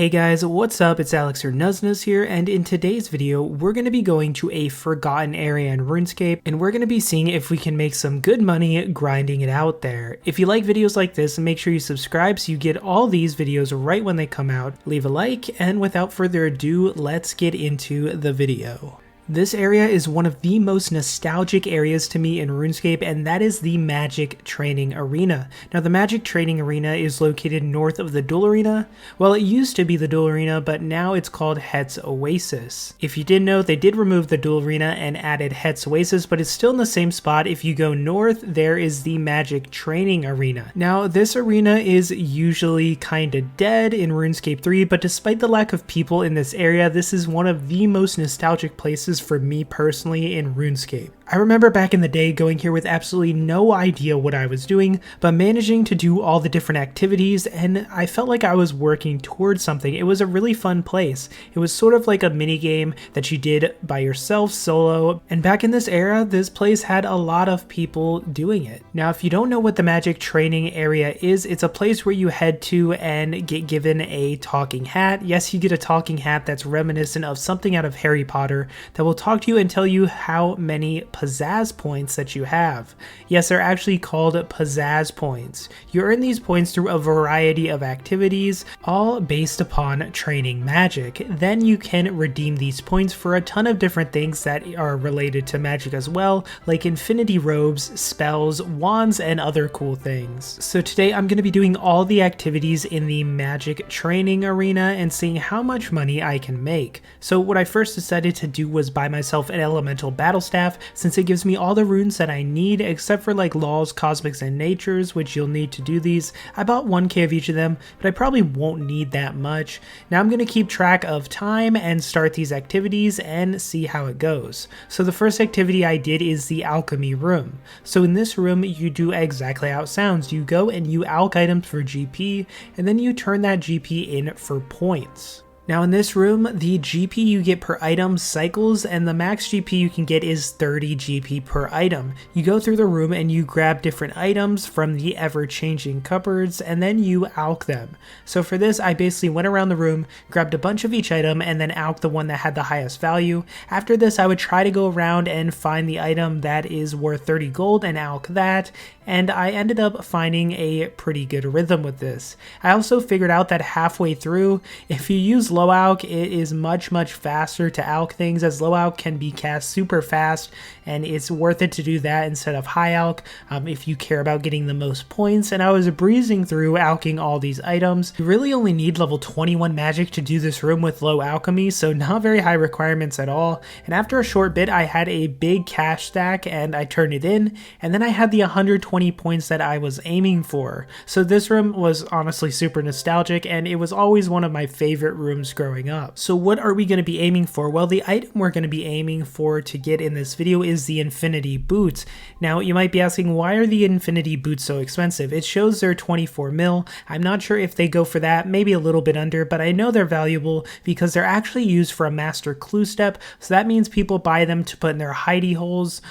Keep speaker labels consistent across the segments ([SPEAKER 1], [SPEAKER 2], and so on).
[SPEAKER 1] Hey guys, what's up? It's Alex or Nuzz here, and in today's video, we're going to be going to a forgotten area in Runescape, and we're going to be seeing if we can make some good money grinding it out there. If you like videos like this, make sure you subscribe so you get all these videos right when they come out. Leave a like, and without further ado, let's get into the video. This area is one of the most nostalgic areas to me in RuneScape, and that is the Mage Training Arena. Now, the Mage Training Arena is located north of the Duel Arena. Well, it used to be the Duel Arena, but now it's called Het's Oasis. If you didn't know, they did remove the Duel Arena and added Het's Oasis, but it's still in the same spot. If you go north, there is the Mage Training Arena. Now, this arena is usually kinda dead in RuneScape 3, but despite the lack of people in this area, this is one of the most nostalgic places for me personally in RuneScape. I remember back in the day going here with absolutely no idea what I was doing, but managing to do all the different activities, and I felt like I was working towards something. It was a really fun place. It was sort of like a mini game that you did by yourself, solo, and back in this era, this place had a lot of people doing it. Now, if you don't know what the Mage Training Area is, it's a place where you head to and get given a talking hat. Yes, you get a talking hat that's reminiscent of something out of Harry Potter that will talk to you and tell you how many pizzazz points that you have. Yes, they're actually called pizzazz points. You earn these points through a variety of activities, all based upon training magic. Then you can redeem these points for a ton of different things that are related to magic as well, like infinity robes, spells, wands, and other cool things. So today I'm going to be doing all the activities in the Mage Training Arena and seeing how much money I can make. So what I first decided to do was buy myself an elemental battle staff, since it gives me all the runes that I need except for like laws, cosmics, and natures, which you'll need to do these. I bought 1k of each of them, but I probably won't need that much. Now I'm going to keep track of time and start these activities and see how it goes. So the first activity I did is the Alchemy room. So in this room you do exactly how it sounds. You go and you alch items for GP, and then you turn that GP in for points. Now in this room, the GP you get per item cycles, and the max GP you can get is 30 GP per item. You go through the room and you grab different items from the ever-changing cupboards, and then you alch them. So for this, I basically went around the room, grabbed a bunch of each item, and then alched the one that had the highest value. After this, I would try to go around and find the item that is worth 30 gold and alch that, and I ended up finding a pretty good rhythm with this. I also figured out that halfway through, if you use low alch, it is much faster to alch things, as low alch can be cast super fast, and it's worth it to do that instead of high alch if you care about getting the most points. And I was breezing through alching all these items. You really only need level 21 magic to do this room with low alchemy, so not very high requirements at all. And after a short bit, I had a big cash stack and I turned it in, and then I had the 120 points that I was aiming for. So this room was honestly super nostalgic, and it was always one of my favorite rooms growing up. So what are we going to be aiming for? Well, the item we're going to be aiming for to get in this video is the Infinity Boots. Now you might be asking, why are the Infinity Boots so expensive? It shows they're 24 mil. I'm not sure if they go for that, maybe a little bit under, but I know they're valuable because they're actually used for a master clue step. So that means people buy them to put in their hidey holes.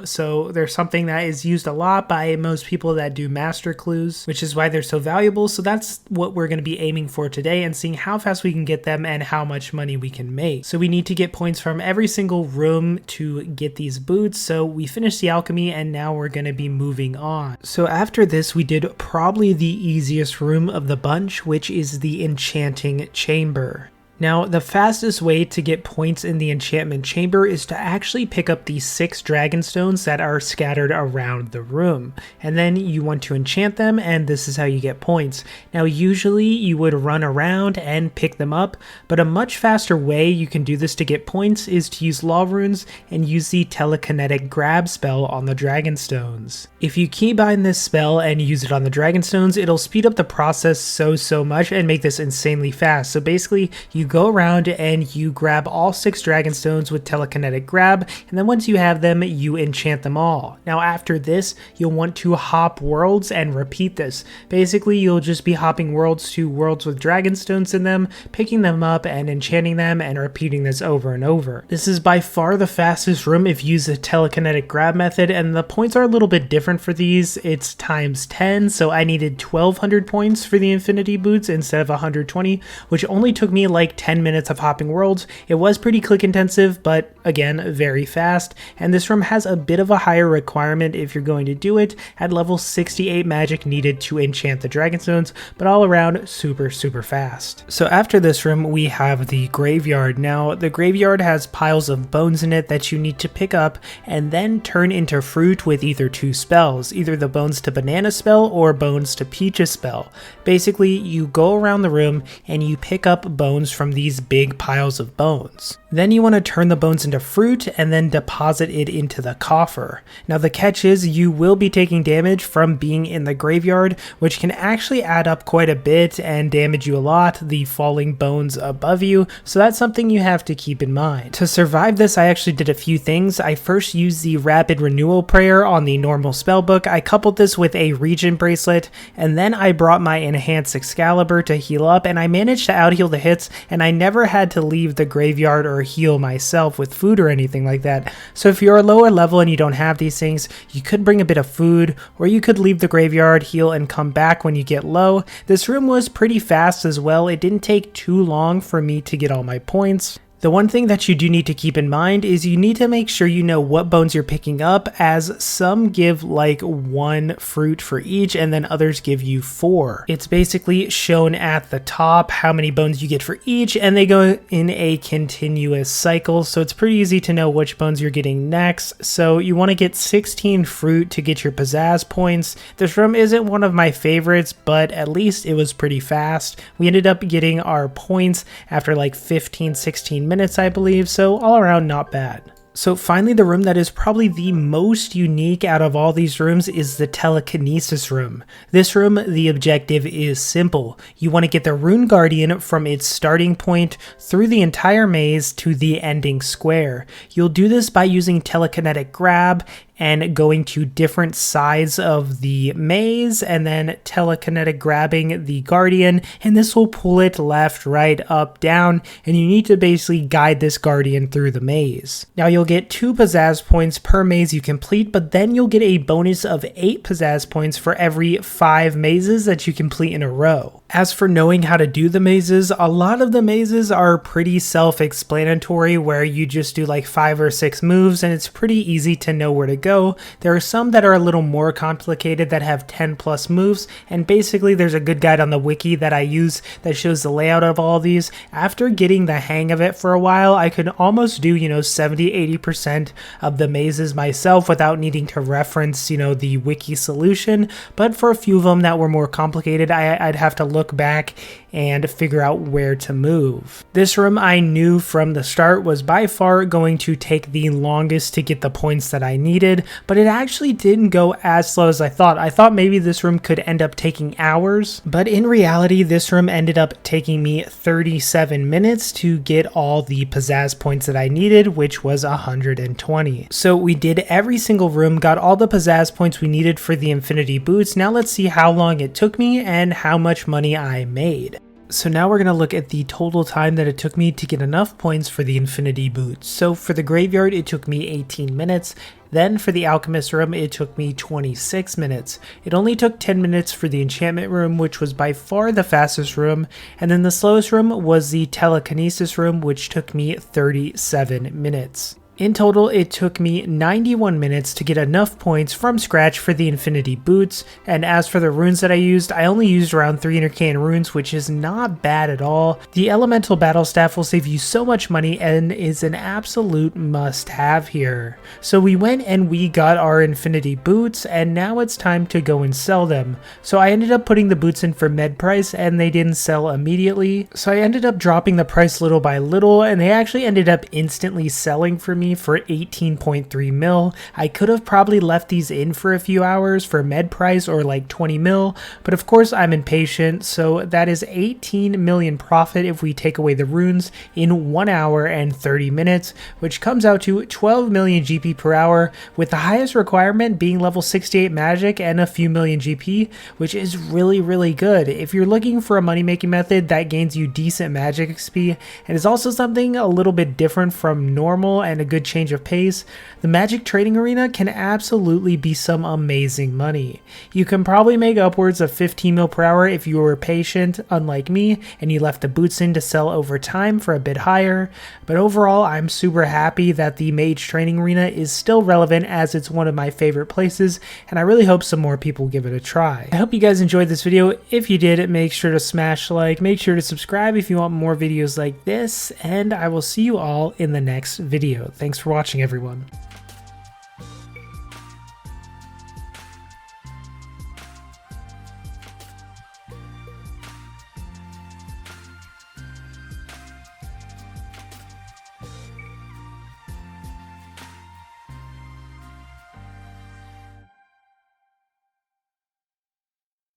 [SPEAKER 1] So they're something that is used a lot by most people that do master clues, which is why they're so valuable. So that's what we're going to be aiming for today, and seeing how fast we can get them and how much money we can make. So we need to get points from every single room to get these boots. So we finished the alchemy, and now we're going to be moving on. So after this, we did probably the easiest room of the bunch, which is the Enchanting Chamber. Now, the fastest way to get points in the enchantment chamber is to actually pick up these 6 dragon stones that are scattered around the room, and then you want to enchant them, and this is how you get points. Now, usually you would run around and pick them up, but a much faster way you can do this to get points is to use law runes and use the telekinetic grab spell on the dragon stones. If you keybind this spell and use it on the dragon stones, it'll speed up the process so much and make this insanely fast. So basically, you you go around and you grab all 6 dragon stones with telekinetic grab, and then once you have them, you enchant them all. Now after this, you'll want to hop worlds and repeat this. Basically, you'll just be hopping worlds to worlds with dragon stones in them, picking them up and enchanting them, and repeating this over and over. This is by far the fastest room if you use the telekinetic grab method, and the points are a little bit different for these. It's times 10, so I needed 1200 points for the infinity boots instead of 120, which only took me like 10 minutes of hopping worlds. It was pretty click intensive, but again, very fast, and this room has a bit of a higher requirement if you're going to do it. At level 68 magic needed to enchant the dragon stones, but all around super fast. So after this room, we have the graveyard. Now the graveyard has piles of bones in it that you need to pick up and then turn into fruit with either 2 spells, either the bones to banana spell or bones to peaches spell. Basically, you go around the room and you pick up bones from these big piles of bones. Then you want to turn the bones into fruit and then deposit it into the coffer. Now the catch is you will be taking damage from being in the graveyard, which can actually add up quite a bit and damage you a lot, the falling bones above you, so that's something you have to keep in mind. To survive this, I actually did a few things. I first used the rapid renewal prayer on the normal spellbook. I coupled this with a regen bracelet, and then I brought my enhanced Excalibur to heal up, and I managed to out-heal the hits, and I never had to leave the graveyard or heal myself with food or anything like that. So if you're a lower level and you don't have these things, you could bring a bit of food, or you could leave the graveyard, heal, and come back when you get low. This room was pretty fast as well. It didn't take too long for me to get all my points. The one thing that you do need to keep in mind is you need to make sure you know what bones you're picking up, as some give like 1 fruit for each and then others give you 4. It's basically shown at the top how many bones you get for each, and they go in a continuous cycle, so it's pretty easy to know which bones you're getting next. So you want to get 16 fruit to get your pizzazz points. This room isn't one of my favorites, but at least it was pretty fast. We ended up getting our points after like 15-16 minutes, I believe, so all around not bad. So finally, the room that is probably the most unique out of all these rooms is the Telekinesis room. This room, the objective is simple. You want to get the Rune Guardian from its starting point through the entire maze to the ending square. You'll do this by using telekinetic grab and going to different sides of the maze and then telekinetic grabbing the guardian, and this will pull it left, right, up, down, and you need to basically guide this guardian through the maze. Now you'll get 2 pizzazz points per maze you complete, but then you'll get a bonus of 8 pizzazz points for every 5 mazes that you complete in a row. As for knowing how to do the mazes, a lot of the mazes are pretty self-explanatory, where you just do like 5 or 6 moves and it's pretty easy to know where to go. There are some that are a little more complicated that have 10 plus moves, and basically there's a good guide on the wiki that I use that shows the layout of all these. After getting the hang of it for a while, I could almost do 70-80% of the mazes myself without needing to reference the wiki solution, but for a few of them that were more complicated, I'd have to look back and figure out where to move. This room I knew from the start was by far going to take the longest to get the points that I needed, but it actually didn't go as slow as I thought. I thought maybe this room could end up taking hours, but in reality this room ended up taking me 37 minutes to get all the pizzazz points that I needed, which was 120. So we did every single room, got all the pizzazz points we needed for the infinity boots. Now let's see how long it took me and how much money I made. So now we're going to look at the total time that it took me to get enough points for the infinity boots. So for the graveyard, it took me 18 minutes. Then for the alchemist room, it took me 26 minutes. It only took 10 minutes for the enchantment room, which was by far the fastest room. And then the slowest room was the telekinesis room, which took me 37 minutes. In total, it took me 91 minutes to get enough points from scratch for the infinity boots, and as for the runes that I only used around 300k runes, which is not bad at all. The elemental battle staff will save you so much money and is an absolute must-have here. So we went and we got our infinity boots, and now it's time to go and sell them. So I ended up putting the boots in for med price, and they didn't sell immediately. So I ended up dropping the price little by little, and they actually ended up instantly selling for me me for 18.3 mil. I could have probably left these in for a few hours for med price or like 20 mil, but of course I'm impatient, so that is 18 million profit if we take away the runes in 1 hour and 30 minutes, which comes out to 12 million GP per hour, with the highest requirement being level 68 magic and a few million GP, which is really good. If you're looking for a money making method that gains you decent magic XP and is also something a little bit different from normal and a good change of pace, the Magic Training Arena can absolutely be some amazing money. You can probably make upwards of 15 mil per hour if you were patient, unlike me, and you left the boots in to sell over time for a bit higher, but overall I'm super happy that the Mage Training Arena is still relevant, as it's one of my favorite places, and I really hope some more people give it a try. I hope you guys enjoyed this video. If you did, make sure to smash like, make sure to subscribe if you want more videos like this, and I will see you all in the next video. Thanks for watching, everyone.